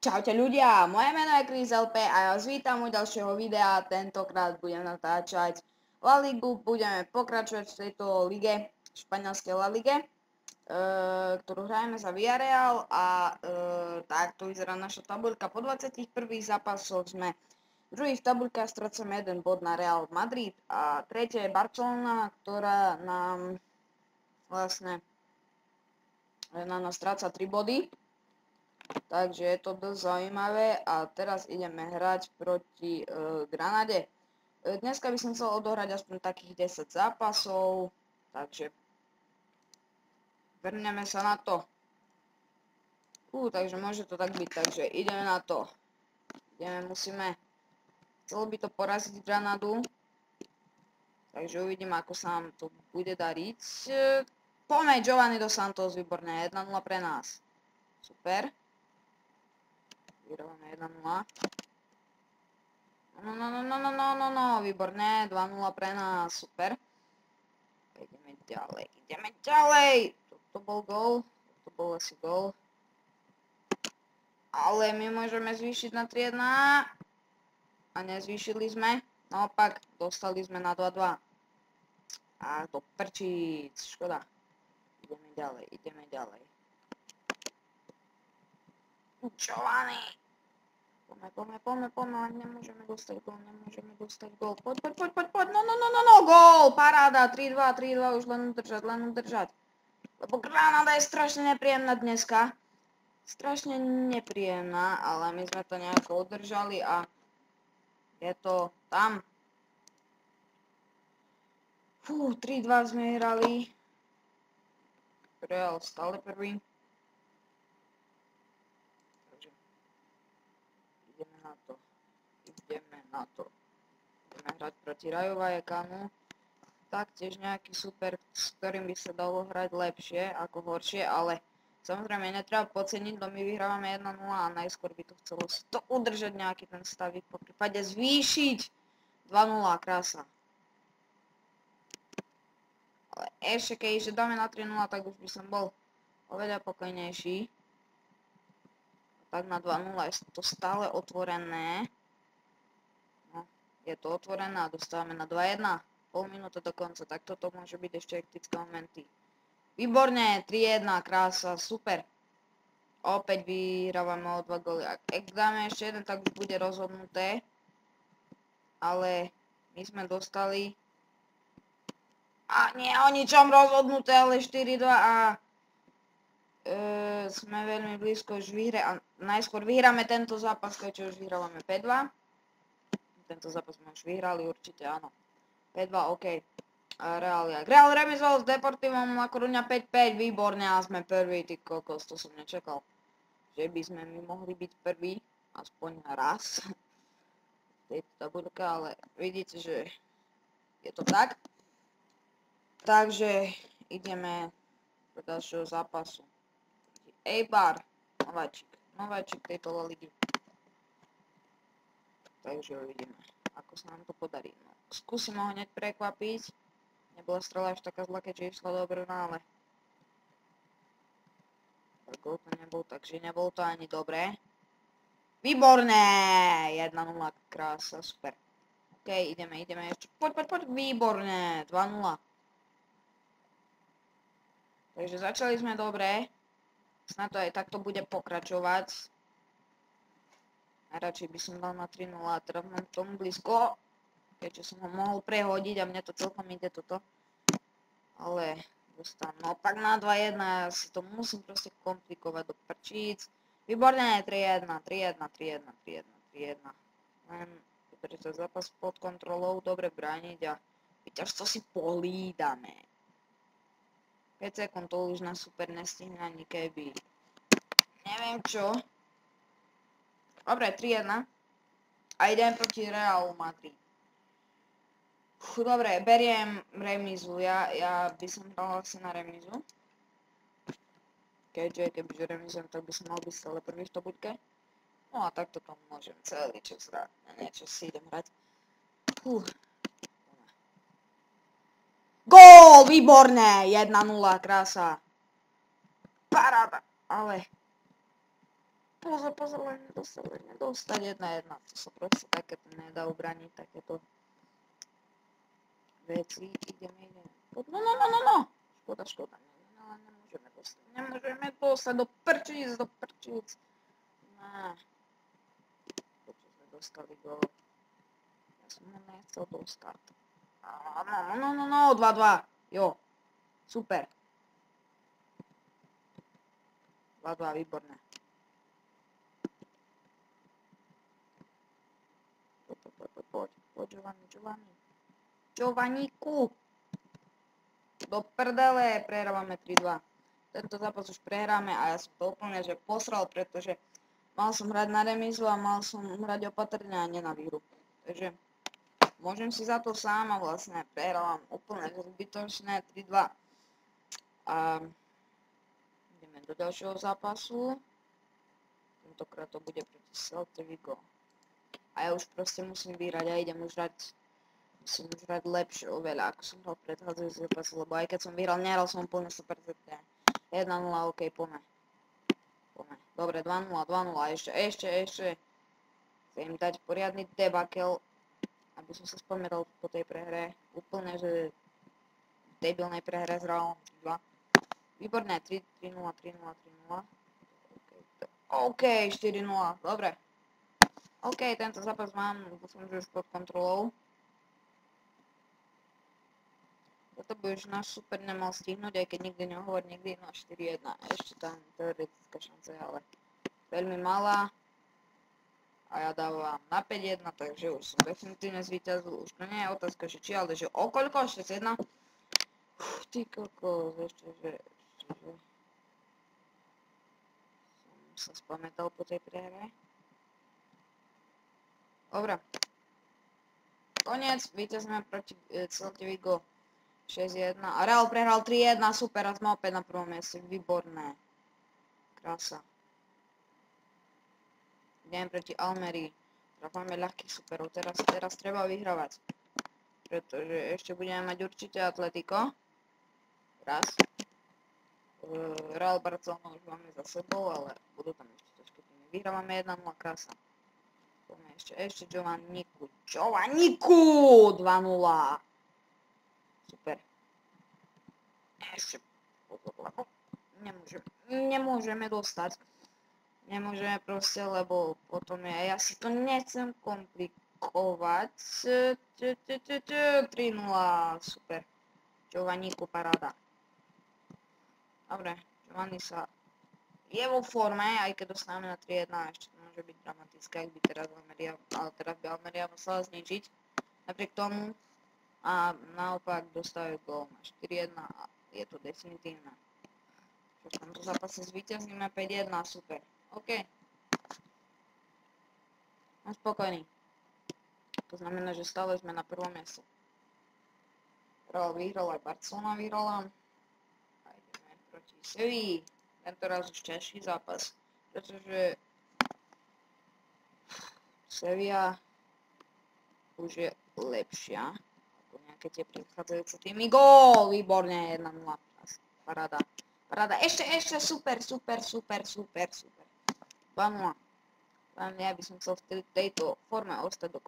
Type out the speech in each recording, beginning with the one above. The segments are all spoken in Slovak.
Čaute ľudia, moje meno je Chris LP a ja vás vítam u ďalšieho videa. Tentokrát budem natáčať La Ligu, budeme pokračovať v tejto lige, španielskej La Lige, ktorú hrajeme za Villarreal a takto vyzerá naša tabuľka. Po 21 zápasoch sme druhý v tabuľke a strácame 1 bod na Real Madrid a tretie je Barcelona, ktorá nám vlastne stráca 3 body. Takže je to dosť zaujímavé a teraz ideme hrať proti Granade. Dneska by som chcel odohrať aspoň takých 10 zápasov, takže vrneme sa na to. Takže môže to tak byť, takže ideme na to. Chcelo by to poraziť Granadu, takže uvidíme, ako sa nám to bude dariť. Poďme, Giovanni dos Santos, výborné, 1-0 pre nás. Super. Vyrovnáme 1-0. No, výborné, 2-0 pre nás, super. Ideme ďalej. Toto bol gól, toto bol asi gól. Ale my môžeme zvýšiť na 3-1. A nezvýšili sme. Naopak, dostali sme na 2-2. A to prčíc, škoda. Ideme ďalej. Giovanni. Poďme, nemôžeme dostať gól. Poď, no, gól, paráda, 3-2, už len udržať. Lebo Granada je strašne nepríjemná dneska. Strašne nepríjemná, ale my sme to nejako udržali a je to tam. 3-2 sme hrali. Real stále prvý. Ideme na to. Ideme hrať proti Rayo Vallecanu. Taktiež nejaký super, s ktorým by sa dalo hrať lepšie ako horšie, ale samozrejme netreba podceniť, no my vyhrávame 1-0 a najskôr by to chcelo si to udržať nejaký ten stavik, po prípade zvýšiť 2-0, krása. Ale ešte keď dáme na 3-0, tak už by som bol oveľa pokojnejší. Tak na 2-0 je to stále otvorené. No, je to otvorené a dostávame na 2-1. Pol minúty do konca, tak toto môže byť ešte hektické momenty. Výborne, 3-1, krása, super. Opäť vyhrávame o 2 góly. Ak dáme ešte jeden, tak už bude rozhodnuté. Ale my sme dostali... A nie o ničom rozhodnuté, ale 4-2 a... sme veľmi blízko už vyhre a najskôr vyhráme tento zápas, keďže už vyhrávame 5-2. Tento zápas sme už vyhrali, určite áno. 5-2, OK. Real remizol s Deportivom La Coruña 5-5, výborne a sme prvý, ty kokos, to som nečakal. Že by sme my mohli byť prvý, aspoň raz. V tejto tabuľke, ale vidíte, že je to tak. Takže ideme do ďalšieho zápasu. Eibar, nováčik tejto La Ligy. Takže uvidíme, ako sa nám to podarí. No, skúsim ho hneď prekvapiť. Nebola strela až taká zlá, keďže išla do Brna, ale gól to nebol, takže nebolo to ani dobré. Výborné! 1-0, krása, super. OK, ideme ešte. Poď, výborné, 2-0. Takže začali sme dobre. Snad to aj takto bude pokračovať. Najradšej by som dal na 3-0 a teraz mám k tomu blízko. Keďže som ho mohol prehodiť a mne to celkom ide toto. Ale dostávam naopak na 2-1. Ja si to musím proste komplikovať do prčíc. Výborné, 3-1. Len udržať zápas pod kontrolou, dobre brániť a víťazstvo si pohlídame. 5 sekúnd to už na super nestihne ani keby. Neviem čo. Dobre, 3-1. A idem proti Realu Madrid. Dobre, beriem remízu. Ja by som hral asi na remízu. Keďže remizujem, tak by som mal byť stále prvý v tabuľke. No a takto to môžem celý čas hrať. Niečo si idem hrať. Gól, výborné, 1-0, krása. Paráda, ale Pozor, len nedostať 1-1. To sa proste takéto nedá ubraniť, takéto veci. Ideme. No. Škoda. Nemôžeme dostať do prčíc. Nah. Počo sme dostali gól. Ja som ho nechcel dostať. No, 2-2. Jo. Super. 2-2, výborné. Poď, Giovanniku. Do prdele, prehrávame 3-2. Tento zápas už prehráme a ja som to úplne že posral, pretože mal som hrať na remízu a mal som hrať opatrne a nie na výhru. Takže môžem si za to sám a vlastne prehrávam úplne zbytočné 3-2. A ideme do ďalšieho zápasu. Tentokrát to bude proti Celta Vigo. A ja už proste musím vyhrať a idem už hrať lepšie oveľa, ako som hral predchádzajúci zápas, lebo aj keď som vyhral, nehral som úplne 100%. 1-0, ok, poďme. Dobre, 2-0, ešte. Chcem im dať poriadny debakel, aby som sa spomenul po tej prehre. Úplne, že v debilnej prehre zhral 2. Výborné, 3-0. Ok, 4-0, dobre. Ok, tento zápas mám, dúfam, že už pod kontrolou. Toto by už náš super nemal stihnúť, aj keď nikdy nehovorí nikdy 4-1. Ešte tam teoretická šanca je, ale veľmi malá. A ja dávam na 5-1, takže už som definitívne zvíťazil. Už to nie je otázka, že či, ale že o koľko? 6-1? Ty kokos, ešte, že som sa spamätal po tej prehre. Dobre. Koniec, víťazíme proti Celta Vigo 6-1. A Real prehral 3-1, super, a sme opäť na prvom mieste, výborné. Krása. Ideme proti Almerii. Teraz máme ľahkých superov, teraz treba vyhrávať. Pretože ešte budeme mať určite Atletico. Raz. Real Barcelona už máme za sebou, ale budú tam ešte ťažké týmy. Vyhrávame 1-0, krása. Poďme ešte Giovanniku 2-0. Super. Ešte nemôžeme dostať. Nemôžeme proste, lebo potom ja si to nechcem komplikovať. 3-0, super. Giovanniku paráda. Dobre, Giovanni sa je vo forme, aj keď dostaneme na 3-1, ešte to môže byť dramatické, ak by teraz by Almeria musela zničiť. Napriek tomu a naopak dostávajú gól na 4-1 a je to definitívne. V tomto zápase zvíťazíme 5-1, super. OK. Som spokojný. To znamená, že stále sme na prvom mieste. Real vyhral, aj Barcelona vyhrala. A ideme proti Sevilla. Tentoraz už ťažší zápas, pretože Sevilla už je lepšia ako nejaké tie predchádzajúce týmy. Gól! Výborne, 1-0. Paráda. Ešte, super. 2-0. Ja by som chcel v tejto forme ostať do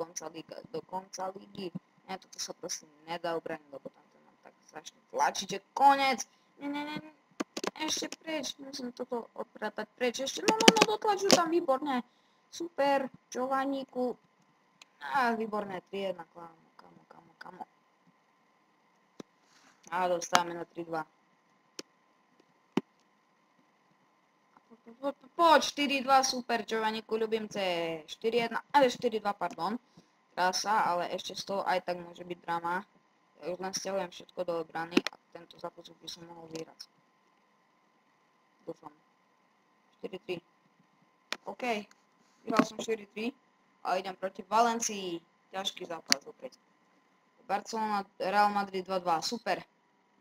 konca ligy. Nie, toto sa proste nedá ubraniť, lebo tam to nám tak strašne tlačí, že konec. Nie. Ešte preč, musím toto odpratať preč. Ešte, no, dotlačujú tam, výborné. Super, Giovanniku. Výborné, 3-1, kamo. A dostávame na 3-2. Poď, 4-2, super, Giovanniku, ľubimce. 4-1, ale 4-2, pardon. Krása, ale ešte z toho aj tak môže byť drama. Ja už len stiahujem všetko do obrany a tento zápas by som mohol vyhrať. Dúfam. 4-3. OK. Vyhral som 4-3 a idem proti Valencii. Ťažký zápas opäť. Barcelona, Real Madrid 2-2. Super.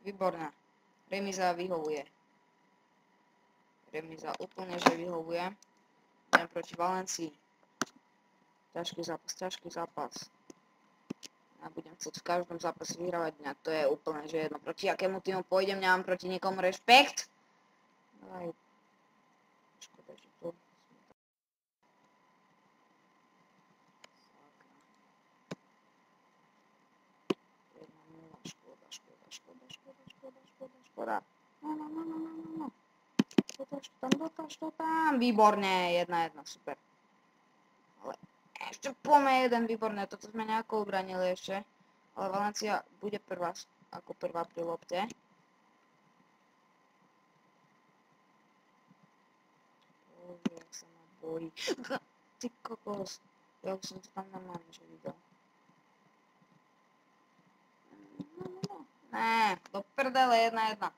Výborné. Remíza vyhovuje. Remíza úplne, že vyhovuje. Idem proti Valencii. Ťažký zápas. Ja budem chcieť v každom zápase vyhrávať. To je úplne, že jedno. Proti akému týmu pôjdem, nemám proti nikomu rešpekt. Aj škoda. No. Dotáž to tam. Výborne, 1-1, super. Ale ešte poďme jeden, výborne, toto sme nejako ubranili ešte. Ale Valencia bude prvá, ako prvá pri lopte. Bože, jak sa ma bojí. Ty kokos. Ja už som to tam normálne, že videl. No. Né, do prdele, 1-1.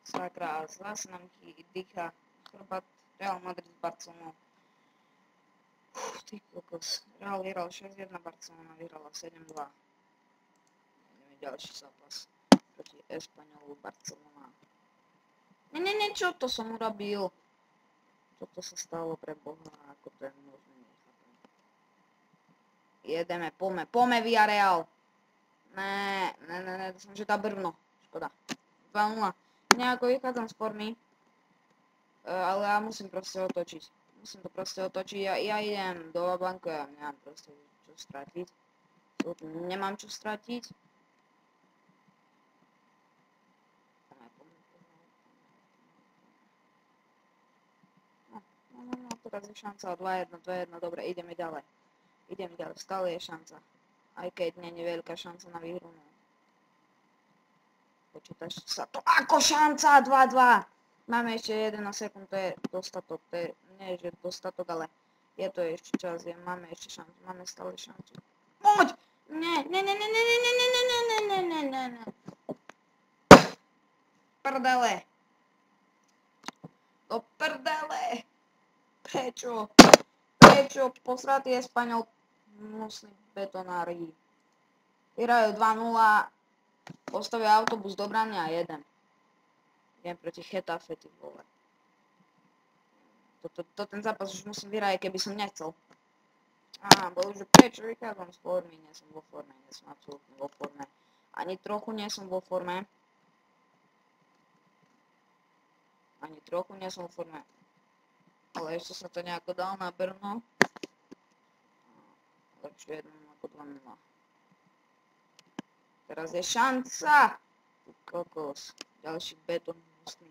Sakra, zase nám dýcha chrbát Real Madrid s Barcelonou. Ty kokos. Real vyhral 6-1, Barcelona vyhrala 7-2. Ideme ďalší zápas proti Espaňolu Barcelona. Nie, čo to som urobil? Čo to sa stalo pre Boha, ako to je možné, nechápem. Jedeme, poďme Villarreal. Ne, som že tá Brno, škoda. 2-0. Nejako vychádzam z formy, ale ja musím proste otočiť. Ja idem do banku, ja nemám proste čo stratiť. Nemám čo stratiť. No, teraz je šanca 2-1, dobre, ideme ďalej, stále je šanca. Aj keď nie je veľká šanca na výhru, no. Počítaš sa to ako šanca, 2-2. Máme ešte 11 sekúnd, to je dostatok, nie že dostatok, ale je to ešte čas, máme ešte šancu, máme stále šancu. Poď! Ne. Prdele. Do prdele. Prečo? Posratý Espaňol musí betonári. Vyhrajú 2-0. Postavia autobus do brány a jeden. Idem proti Getafe, ty vole. Ten zápas už musím vyhrať, keby som nechcel. Bože, prečo vychádzam z formy? Nie som absolútne vo forme. Ani trochu nie som vo forme. Ale ešte sa to nejako dal na Brno. Lepšie 1 ako 2-0. Teraz je šanca! Ty kokos. Ďalší betón hustný.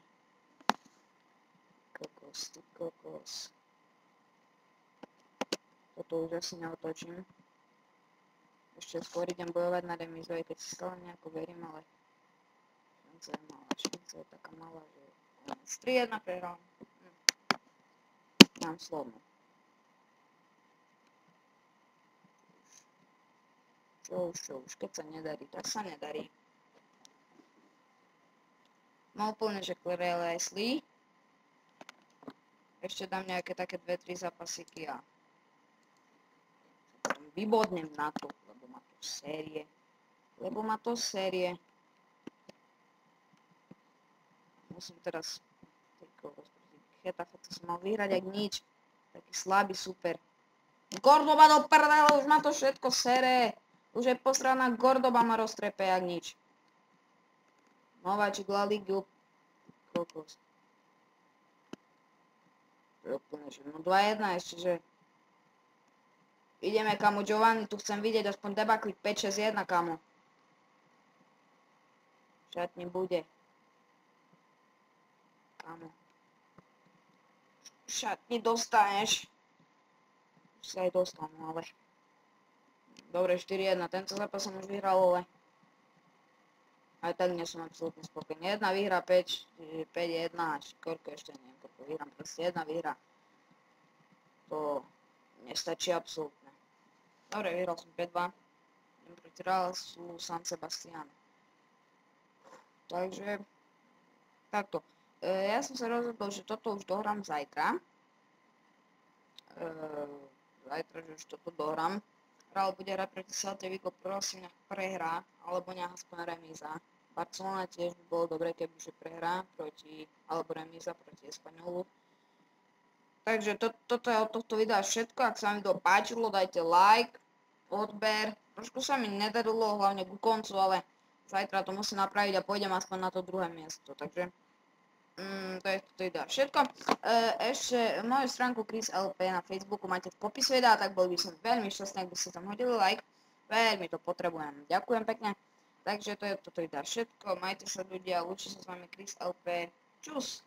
Kokos. Toto už asi neotočím. Ešte skôr idem bojovať na remízu, aj keď si stále nejako verím, ale šanca je taká malá, že 3-1 prehral. Mám slovno. Čo už, keď sa nedarí, tak sa nedarí. Mám úplne, že Real Esli. Ešte dám nejaké také 2-3 zápasíky a vybodnem na to, lebo má to série. Musím teraz Getafe, to som mal vyhrať jak nič. Taký slabý super. Gordoba do prdele, už má to všetko sere. Už je posraná Gordoba, ma roztrepe jak nič. Nováčik La Ligu. Kokos. To je úplne, že no 2-1 ešte, že ideme, kamo, Giovanni, tu chcem vidieť aspoň debaklik 5-6-1, kamo. Šatni bude. Kamo. Šatni dostaneš. Už sa aj dostanú, ale dobre, 4-1, tento zápas som už vyhral, ale aj tak nie som absolútne spokojný. Jedna výhra, 5-1, koľko ešte neviem, koľko vyhrám, proste jedna výhra. To nestačí absolútne. Dobre, vyhral som 5-2. Idem proti Realu San Sebastián. Takže, takto. Ja som sa rozhodol, že toto už dohrám zajtra. Že už toto dohrám. Real bude hrať proti Celte Vigo, prosím, nech prehrá, alebo nech aspoň remíza. Barcelona tiež by bolo dobre, kebyže prehrá alebo remíza proti Espaňolu. Takže toto je od tohto videa všetko. Ak sa vám video páčilo, dajte like, odber. Trošku sa mi nedarilo, hlavne ku koncu, ale zajtra to musím napraviť a pôjdem aspoň na to druhé miesto. Takže to je toto video všetko. Ešte moju stránku Chris LP na Facebooku máte v popise videa, tak bol by som veľmi šťastný, ak by ste tam hodili like. Veľmi to potrebujem. Ďakujem pekne. Takže to je toto všetko. Majte sa ľudia, lúči sa s vami Chris LP. Čus!